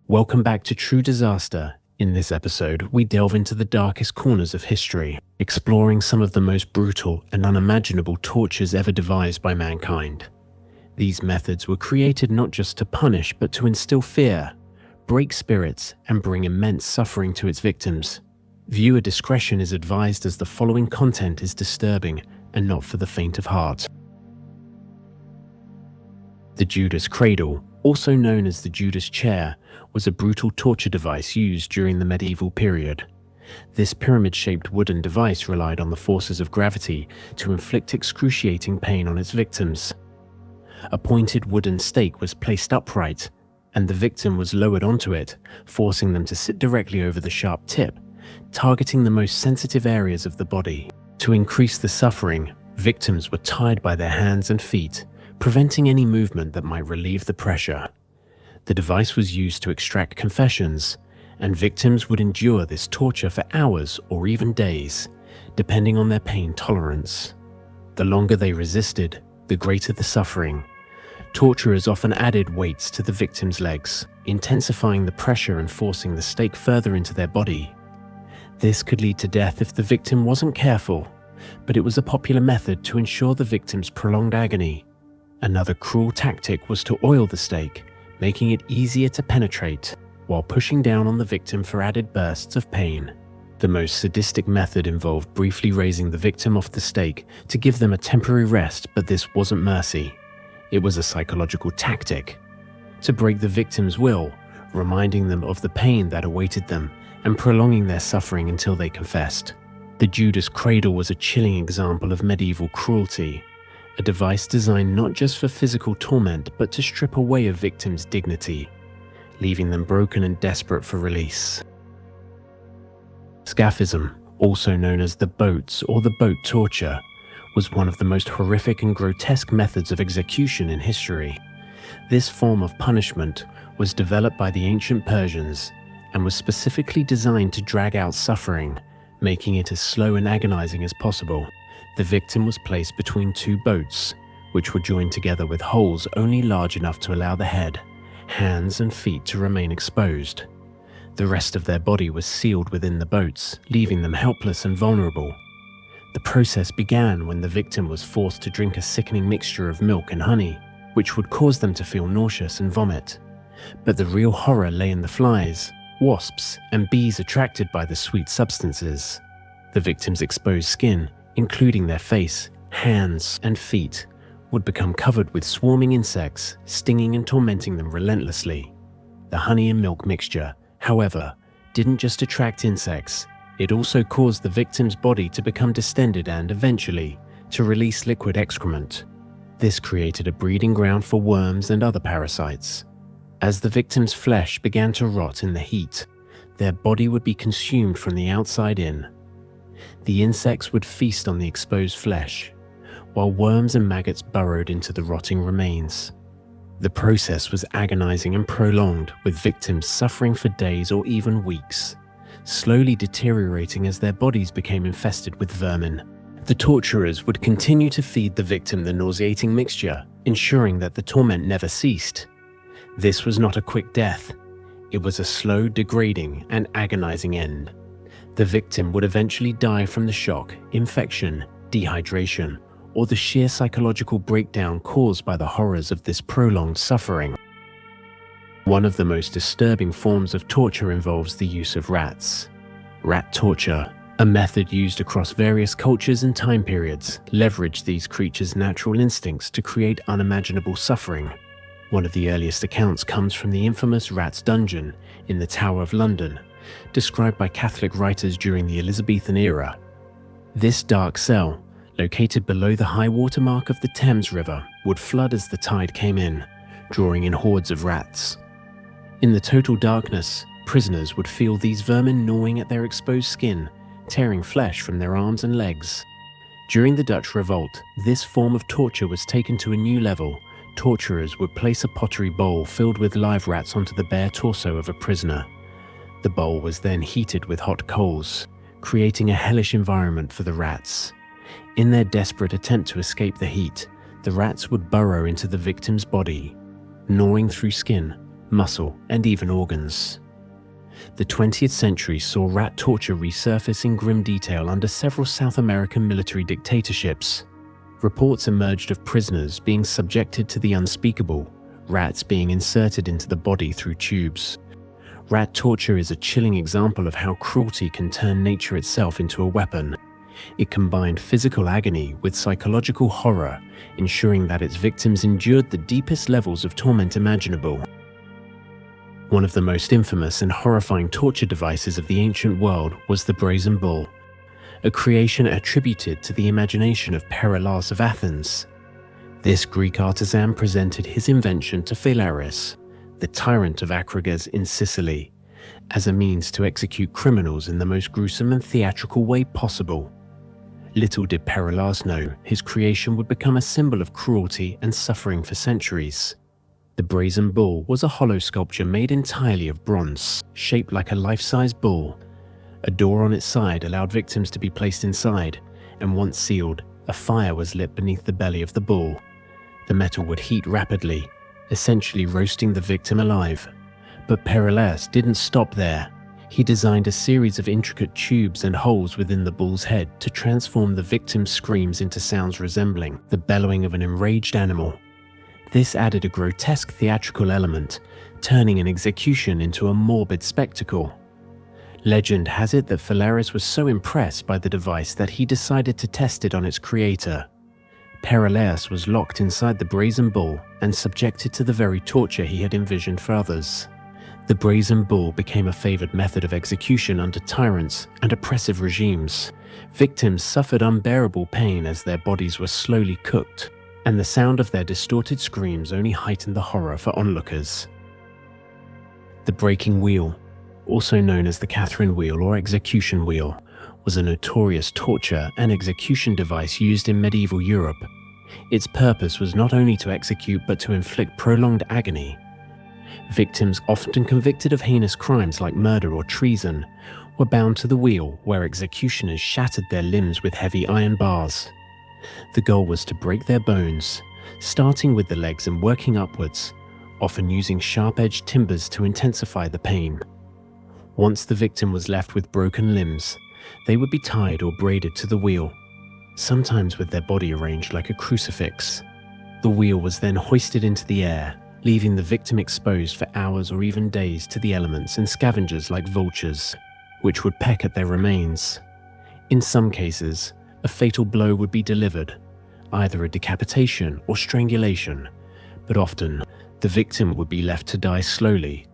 Welcome back to True Disaster. In this episode, we delve into the darkest corners of history, exploring some of the most brutal and unimaginable tortures ever devised by mankind. These methods were created not just to punish, but to instill fear, break spirits, and bring immense suffering to its victims. Viewer discretion is advised, as the following content is disturbing and not for the faint of heart. The Judas cradle, also known as the Judas chair, was a brutal torture device used during the medieval period. This pyramid-shaped wooden device relied on the forces of gravity to inflict excruciating pain on its victims. A pointed wooden stake was placed upright, and the victim was lowered onto it, forcing them to sit directly over the sharp tip, targeting the most sensitive areas of the body. To increase the suffering, victims were tied by their hands and feet, preventing any movement that might relieve the pressure. The device was used to extract confessions, and victims would endure this torture for hours or even days, depending on their pain tolerance. The longer they resisted, the greater the suffering. Torturers often added weights to the victim's legs, intensifying the pressure and forcing the stake further into their body. This could lead to death if the victim wasn't careful, but it was a popular method to ensure the victim's prolonged agony. Another cruel tactic was to oil the stake, making it easier to penetrate, while pushing down on the victim for added bursts of pain. The most sadistic method involved briefly raising the victim off the stake to give them a temporary rest, but this wasn't mercy. It was a psychological tactic to break the victim's will, reminding them of the pain that awaited them and prolonging their suffering until they confessed. The Judas cradle was a chilling example of medieval cruelty, a device designed not just for physical torment but to strip away a victim's dignity, leaving them broken and desperate for release. Scaphism, also known as the boats or the boat torture, was one of the most horrific and grotesque methods of execution in history. This form of punishment was developed by the ancient Persians and was specifically designed to drag out suffering, making it as slow and agonizing as possible. The victim was placed between two boats, which were joined together with holes only large enough to allow the head, hands, and feet to remain exposed. The rest of their body was sealed within the boats, leaving them helpless and vulnerable. The process began when the victim was forced to drink a sickening mixture of milk and honey, which would cause them to feel nauseous and vomit. But the real horror lay in the flies, wasps, and bees attracted by the sweet substances. The victim's exposed skin, including their face, hands, and feet, would become covered with swarming insects, stinging and tormenting them relentlessly. The honey and milk mixture, however, didn't just attract insects, it also caused the victim's body to become distended and, eventually, to release liquid excrement. This created a breeding ground for worms and other parasites. As the victim's flesh began to rot in the heat, their body would be consumed from the outside in. The insects would feast on the exposed flesh, while worms and maggots burrowed into the rotting remains. The process was agonizing and prolonged, with victims suffering for days or even weeks, slowly deteriorating as their bodies became infested with vermin. The torturers would continue to feed the victim the nauseating mixture, ensuring that the torment never ceased. This was not a quick death. It was a slow, degrading, and agonizing end. The victim would eventually die from the shock, infection, dehydration, or the sheer psychological breakdown caused by the horrors of this prolonged suffering. One of the most disturbing forms of torture involves the use of rats. Rat torture, a method used across various cultures and time periods, leveraged these creatures' natural instincts to create unimaginable suffering. One of the earliest accounts comes from the infamous Rat's Dungeon in the Tower of London, described by Catholic writers during the Elizabethan era. This dark cell, located below the high water mark of the Thames River, would flood as the tide came in, drawing in hordes of rats. In the total darkness, prisoners would feel these vermin gnawing at their exposed skin, tearing flesh from their arms and legs. During the Dutch Revolt, this form of torture was taken to a new level. Torturers would place a pottery bowl filled with live rats onto the bare torso of a prisoner. The bowl was then heated with hot coals, creating a hellish environment for the rats. In their desperate attempt to escape the heat, the rats would burrow into the victim's body, gnawing through skin, muscle, and even organs. The 20th century saw rat torture resurface in grim detail under several South American military dictatorships. Reports emerged of prisoners being subjected to the unspeakable, rats being inserted into the body through tubes. Rat torture is a chilling example of how cruelty can turn nature itself into a weapon. It combined physical agony with psychological horror, ensuring that its victims endured the deepest levels of torment imaginable. One of the most infamous and horrifying torture devices of the ancient world was the brazen bull, a creation attributed to the imagination of Perillus of Athens. This Greek artisan presented his invention to Phalaris, the tyrant of Acragas in Sicily, as a means to execute criminals in the most gruesome and theatrical way possible. Little did Perillus know his creation would become a symbol of cruelty and suffering for centuries. The brazen bull was a hollow sculpture made entirely of bronze, shaped like a life-size bull. A door on its side allowed victims to be placed inside, and once sealed, a fire was lit beneath the belly of the bull. The metal would heat rapidly, essentially roasting the victim alive. But Perillus didn't stop there. He designed a series of intricate tubes and holes within the bull's head to transform the victim's screams into sounds resembling the bellowing of an enraged animal. This added a grotesque theatrical element, turning an execution into a morbid spectacle. Legend has it that Phalaris was so impressed by the device that he decided to test it on its creator. Perillus was locked inside the brazen bull and subjected to the very torture he had envisioned for others. The brazen bull became a favored method of execution under tyrants and oppressive regimes. Victims suffered unbearable pain as their bodies were slowly cooked, and the sound of their distorted screams only heightened the horror for onlookers. The breaking wheel, also known as the Catherine wheel or execution wheel, was a notorious torture and execution device used in medieval Europe. Its purpose was not only to execute but to inflict prolonged agony. Victims, often convicted of heinous crimes like murder or treason, were bound to the wheel where executioners shattered their limbs with heavy iron bars. The goal was to break their bones, starting with the legs and working upwards, often using sharp-edged timbers to intensify the pain. Once the victim was left with broken limbs, they would be tied or braided to the wheel, sometimes with their body arranged like a crucifix. The wheel was then hoisted into the air, leaving the victim exposed for hours or even days to the elements and scavengers like vultures, which would peck at their remains. In some cases, a fatal blow would be delivered, either a decapitation or strangulation, but often the victim would be left to die slowly,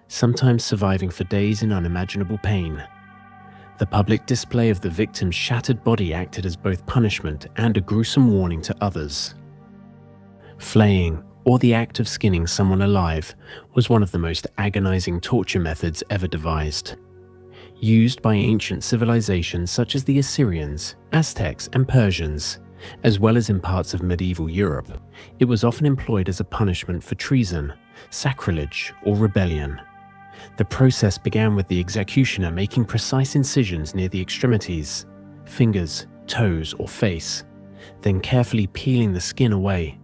sometimes surviving for days in unimaginable pain. The public display of the victim's shattered body acted as both punishment and a gruesome warning to others. Flaying, or the act of skinning someone alive, was one of the most agonizing torture methods ever devised. Used by ancient civilizations such as the Assyrians, Aztecs, and Persians, as well as in parts of medieval Europe, it was often employed as a punishment for treason, sacrilege, or rebellion. The process began with the executioner making precise incisions near the extremities, fingers, toes, or face, then carefully peeling the skin away.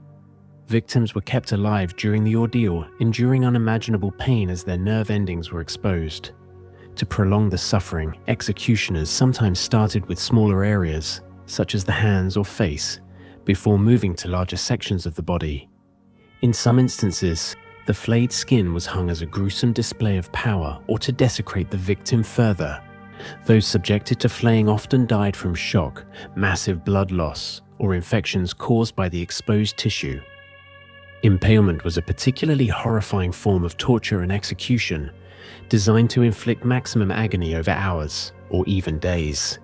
Victims were kept alive during the ordeal, enduring unimaginable pain as their nerve endings were exposed. To prolong the suffering, executioners sometimes started with smaller areas, such as the hands or face, before moving to larger sections of the body. In some instances, the flayed skin was hung as a gruesome display of power or to desecrate the victim further. Those subjected to flaying often died from shock, massive blood loss, or infections caused by the exposed tissue. Impalement was a particularly horrifying form of torture and execution, designed to inflict maximum agony over hours, or even days.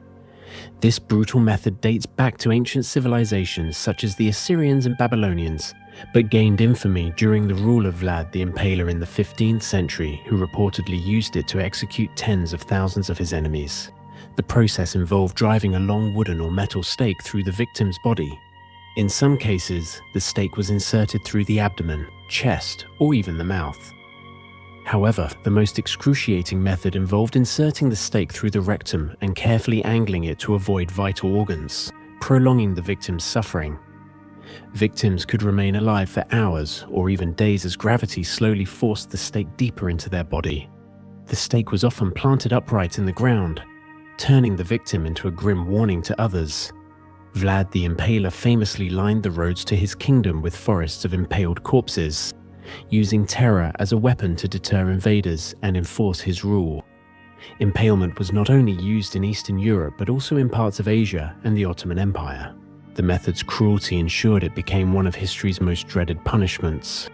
This brutal method dates back to ancient civilizations such as the Assyrians and Babylonians, but gained infamy during the rule of Vlad the Impaler in the 15th century, who reportedly used it to execute tens of thousands of his enemies. The process involved driving a long wooden or metal stake through the victim's body. In some cases, the stake was inserted through the abdomen, chest, or even the mouth. However, the most excruciating method involved inserting the stake through the rectum and carefully angling it to avoid vital organs, prolonging the victim's suffering. Victims could remain alive for hours or even days as gravity slowly forced the stake deeper into their body. The stake was often planted upright in the ground, turning the victim into a grim warning to others. Vlad the Impaler famously lined the roads to his kingdom with forests of impaled corpses, using terror as a weapon to deter invaders and enforce his rule. Impalement was not only used in Eastern Europe but also in parts of Asia and the Ottoman Empire. The method's cruelty ensured it became one of history's most dreaded punishments.